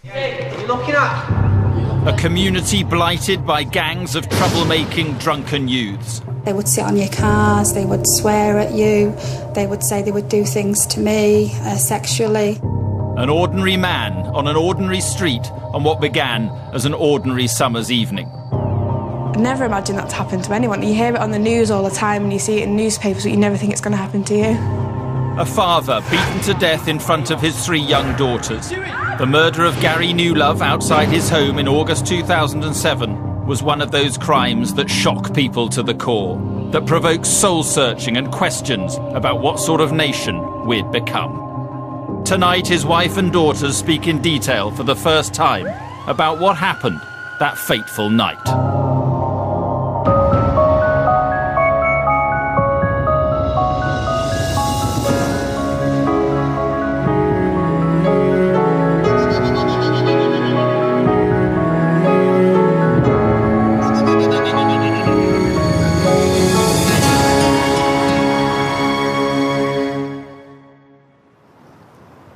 Hey, what are you looking at? A community blighted by gangs of troublemaking drunken youths. They would sit on your cars, they would swear at you, they would say they would do things to me sexually. An ordinary man on an ordinary street on what began as an ordinary summer's evening. I never imagined that to happen to anyone. You hear it on the news all the time and you see it in newspapers, but you never think it's going to happen to you. A father beaten to death in front of his 3 young daughters. The murder of Garry Newlove outside his home in August 2007 was one of those crimes that shock people to the core, that provoke soul-searching and questions about what sort of nation we'd become. Tonight, his wife and daughters speak in detail for the first time about what happened that fateful night.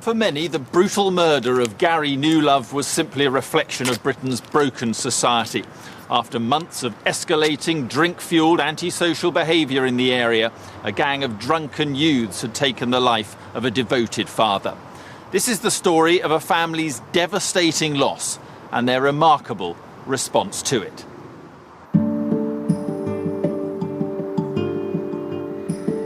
For many, the brutal murder of Garry Newlove was simply a reflection of Britain's broken society. After months of escalating, drink-fuelled, antisocial behaviour in the area, a gang of drunken youths had taken the life of a devoted father. This is the story of a family's devastating loss and their remarkable response to it.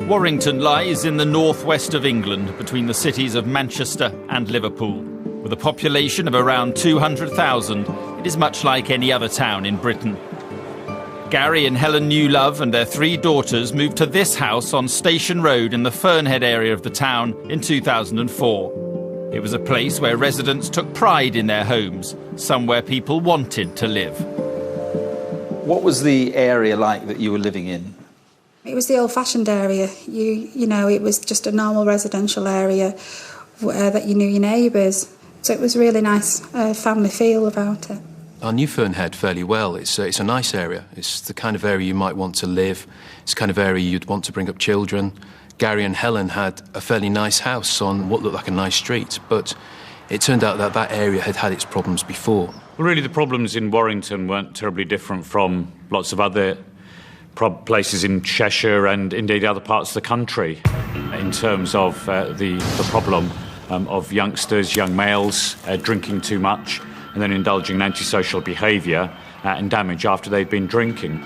Warrington lies in the northwest of England, between the cities of Manchester and Liverpool. With a population of around 200,000, it is much like any other town in Britain. Garry and Helen Newlove and their 3 daughters moved to this house on Station Road in the Fernhead area of the town in 2004. It was a place where residents took pride in their homes, somewhere people wanted to live. What was the area like that you were living in? It was the old-fashioned area. You know, it was just a normal residential area that you knew your neighbours. So it was really nice family feel about it. I knew Fernhead fairly well. It's a nice area. It's the kind of area you might want to live. It's the kind of area you'd want to bring up children. Garry and Helen had a fairly nice house on what looked like a nice street, but it turned out that that area had had its problems before. Well, really, the problems in Warrington weren't terribly different from lots of other places in Cheshire and indeed other parts of the country in terms of the problem of youngsters, young males, drinking too much and then indulging in antisocial behaviour and damage after they've been drinking.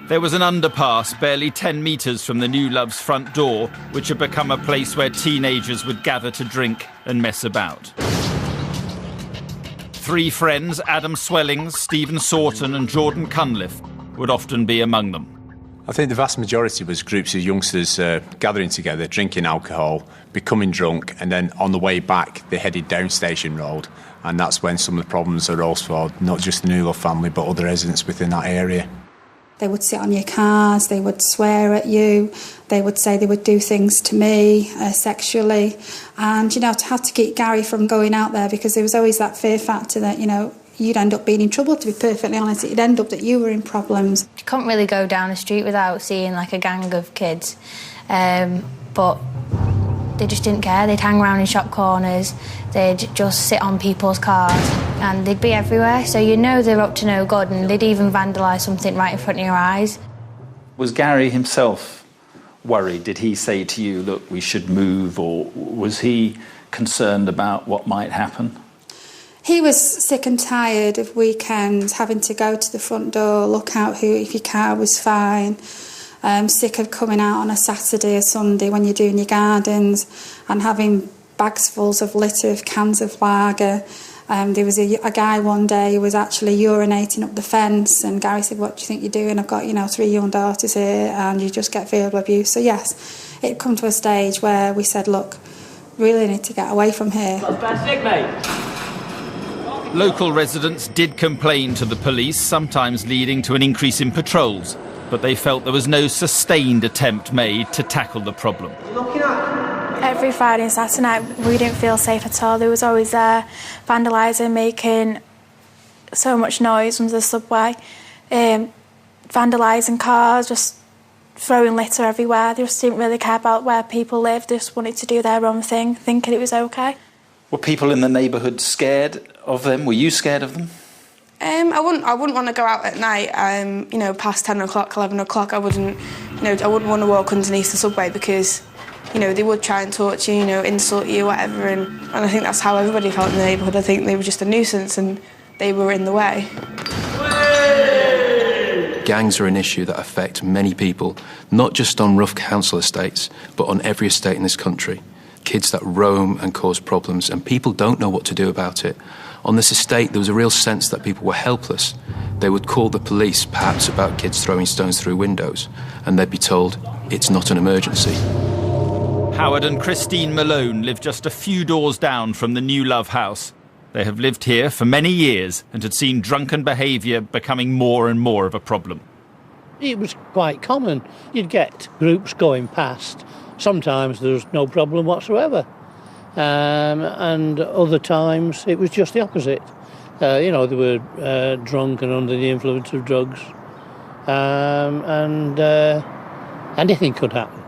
There was an underpass barely 10 metres from the Newloves' front door, which had become a place where teenagers would gather to drink and mess about. 3 friends, Adam Swellings, Stephen Sawton and Jordan Cunliffe, would often be among them. I think the vast majority was groups of youngsters gathering together, drinking alcohol, becoming drunk, and then on the way back they headed down Station Road, and that's when some of the problems arose for not just the Newlove family but other residents within that area. They would sit on your cars, they would swear at you, they would say they would do things to me sexually, and, you know, to have to keep Garry from going out there because there was always that fear factor that, you know, you'd end up being in trouble, to be perfectly honest. It'd end up that you were in problems. You couldn't really go down the street without seeing, like, a gang of kids. But they just didn't care. They'd hang around in shop corners, they'd just sit on people's cars, and they'd be everywhere. So you know they're up to no good, and they'd even vandalise something right in front of your eyes. Was Garry himself worried? Did he say to you, look, we should move, or was he concerned about what might happen? He was sick and tired of weekends, having to go to the front door, look out if your car was fine. Sick of coming out on a Saturday or Sunday when you're doing your gardens and having bags full of litter of cans of lager. There was a guy one day who was actually urinating up the fence, and Garry said, "What do you think you're doing? I've got, 3 young daughters here and you just get verbal abuse." So yes, it come to a stage where we said, look, really need to get away from here. That's bad sick, mate. Local residents did complain to the police, sometimes leading to an increase in patrols, but they felt there was no sustained attempt made to tackle the problem. Every Friday and Saturday night we didn't feel safe at all. There was always there vandalising, making so much noise under the subway, vandalising cars, just throwing litter everywhere. They just didn't really care about where people lived. They just wanted to do their own thing, thinking it was okay. Were people in the neighbourhood scared of them? Were you scared of them? I wouldn't want to go out at night, you know, past 10 o'clock, 11 o'clock. I wouldn't want to walk underneath the subway because, you know, they would try and torture you, you know, insult you, whatever, and I think that's how everybody felt in the neighbourhood. I think they were just a nuisance and they were in the way. Gangs are an issue that affect many people, not just on rough council estates, but on every estate in this country. Kids that roam and cause problems, and people don't know what to do about it. On this estate, there was a real sense that people were helpless. They would call the police, perhaps about kids throwing stones through windows, and they'd be told, it's not an emergency. Howard and Christine Malone live just a few doors down from the Newlove house. They have lived here for many years and had seen drunken behaviour becoming more and more of a problem. It was quite common. You'd get groups going past. Sometimes there was no problem whatsoever. And other times it was just the opposite. You know, they were drunk and under the influence of drugs. And anything could happen.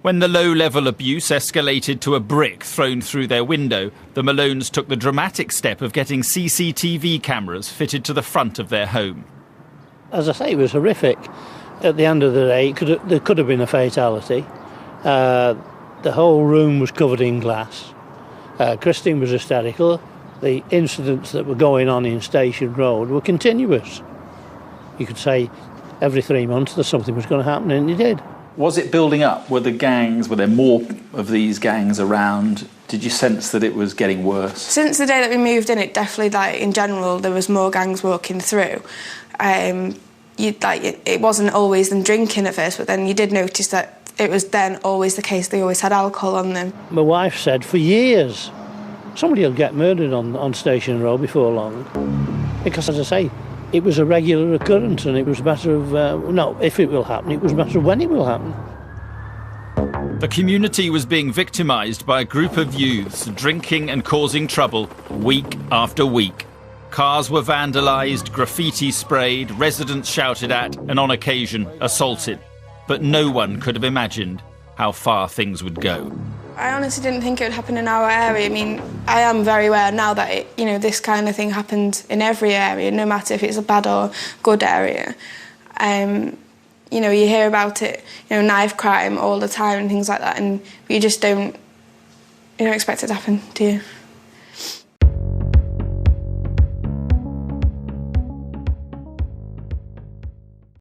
When the low-level abuse escalated to a brick thrown through their window, the Malones took the dramatic step of getting CCTV cameras fitted to the front of their home. As I say, it was horrific. At the end of the day, there could have been a fatality. The whole room was covered in glass. Christine was hysterical. The incidents that were going on in Station Road were continuous. You could say every 3 months that something was going to happen, and it did. Was it building up? Were there more of these gangs around? Did you sense that it was getting worse? Since the day that we moved in, it definitely, like, in general, there was more gangs walking through. It wasn't always them drinking at first, but then you did notice that it was then always the case. They always had alcohol on them. My wife said for years, somebody will get murdered on Station Road before long. Because, as I say, it was a regular occurrence, and it was a matter of, not if it will happen, it was a matter of when it will happen. The community was being victimised by a group of youths drinking and causing trouble week after week. Cars were vandalised, graffiti sprayed, residents shouted at, and on occasion assaulted. But no one could have imagined how far things would go. I honestly didn't think it would happen in our area. I mean, I am very aware now that this kind of thing happens in every area, no matter if it's a bad or good area. You hear about it, knife crime all the time and things like that, and you just don't expect it to happen, do you?